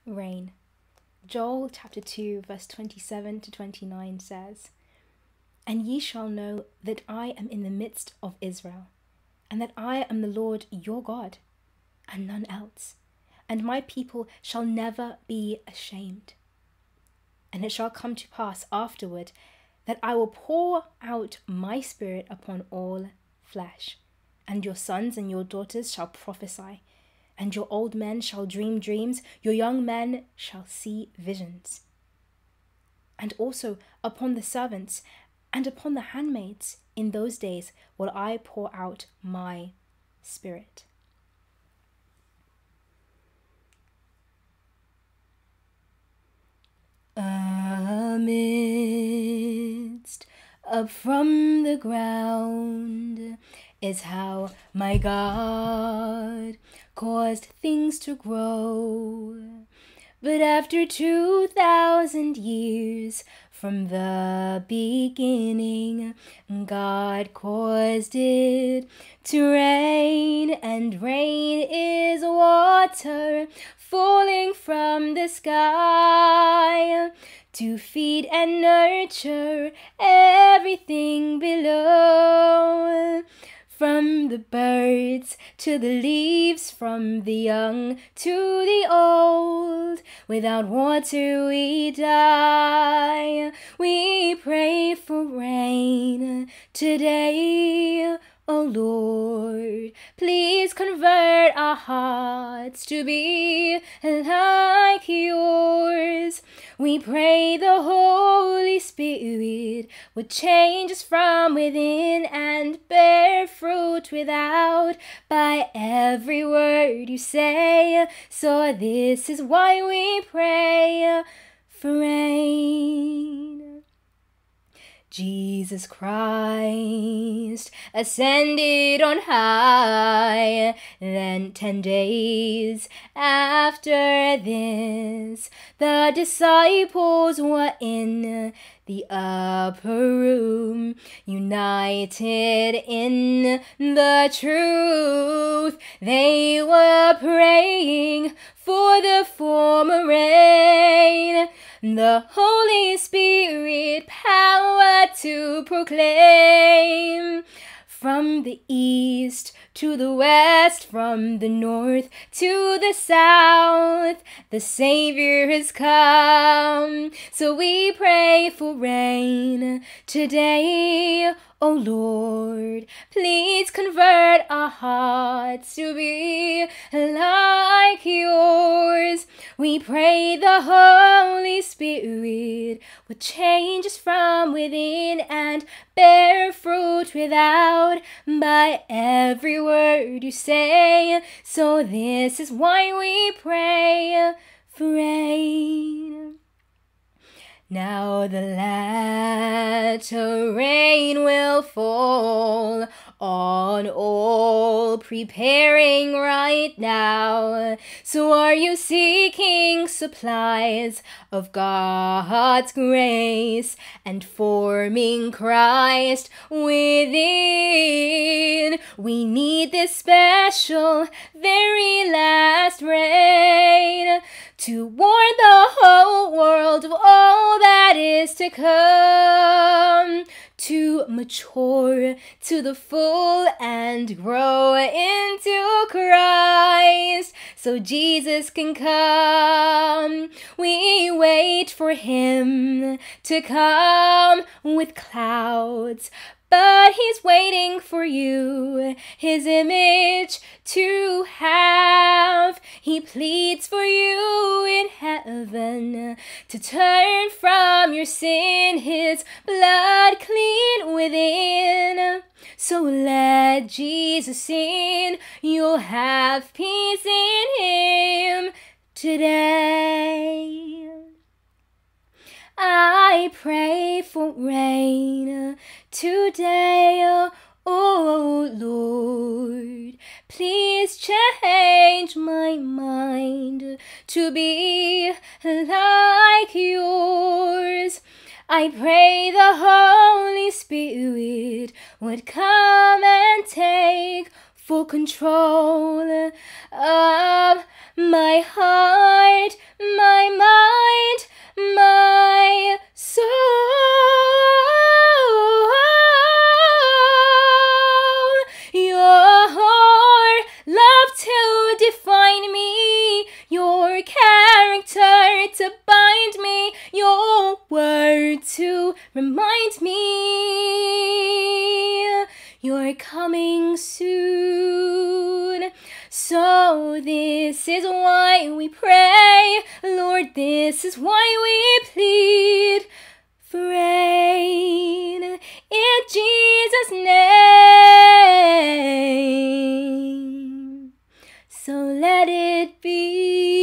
Rain. Joel chapter 2 verse 27 to 29 says, "And ye shall know that I am in the midst of Israel, and that I am the Lord your God, and none else, and my people shall never be ashamed. And it shall come to pass afterward that I will pour out my spirit upon all flesh, and your sons and your daughters shall prophesy, and your old men shall dream dreams, your young men shall see visions. And also upon the servants and upon the handmaids in those days will I pour out my spirit." Amidst, up from the ground, is how my God caused things to grow. But after 2,000 years from the beginning, God caused it to rain, and rain is water falling from the sky to feed and nurture everything below. From the birds to the leaves, from the young to the old, without water we die. We pray for rain today, O Lord. Please convert our hearts to be like yours. We pray the Holy Spirit would change us from within and bear fruit without by every word you say. So this is why we pray for rain. Jesus Christ ascended on high. Then 10 days after this, the disciples were in the upper room, united in the truth. They were praying for the former rain, the Holy Spirit power to proclaim. From the east to the west, from the north to the south, the Savior has come. So we pray for rain today, O Lord. Please convert our hearts to be like yours. We pray the Holy Spirit would change us from within and bear fruit without by every word you say. So this is why we pray for rain. Now the latter rain will fall on all, preparing right now. So are you seeking supplies of God's grace and forming Christ within? We need this special, very last rain to warn the whole world of all that is to come, to mature to the full and grow into Christ, so Jesus can come. We wait for him to come with clouds, but he's waiting for you, his image to have. He pleads for you in heaven to turn from your sin, his blood clean within. So let Jesus in, you'll have peace in him today. I pray for rain today, oh Lord. Please change my mind to be like yours. I pray the Holy Spirit would come and take full control of my heart, coming soon. So this is why we pray, Lord, this is why we plead for rain in Jesus' name. So let it be.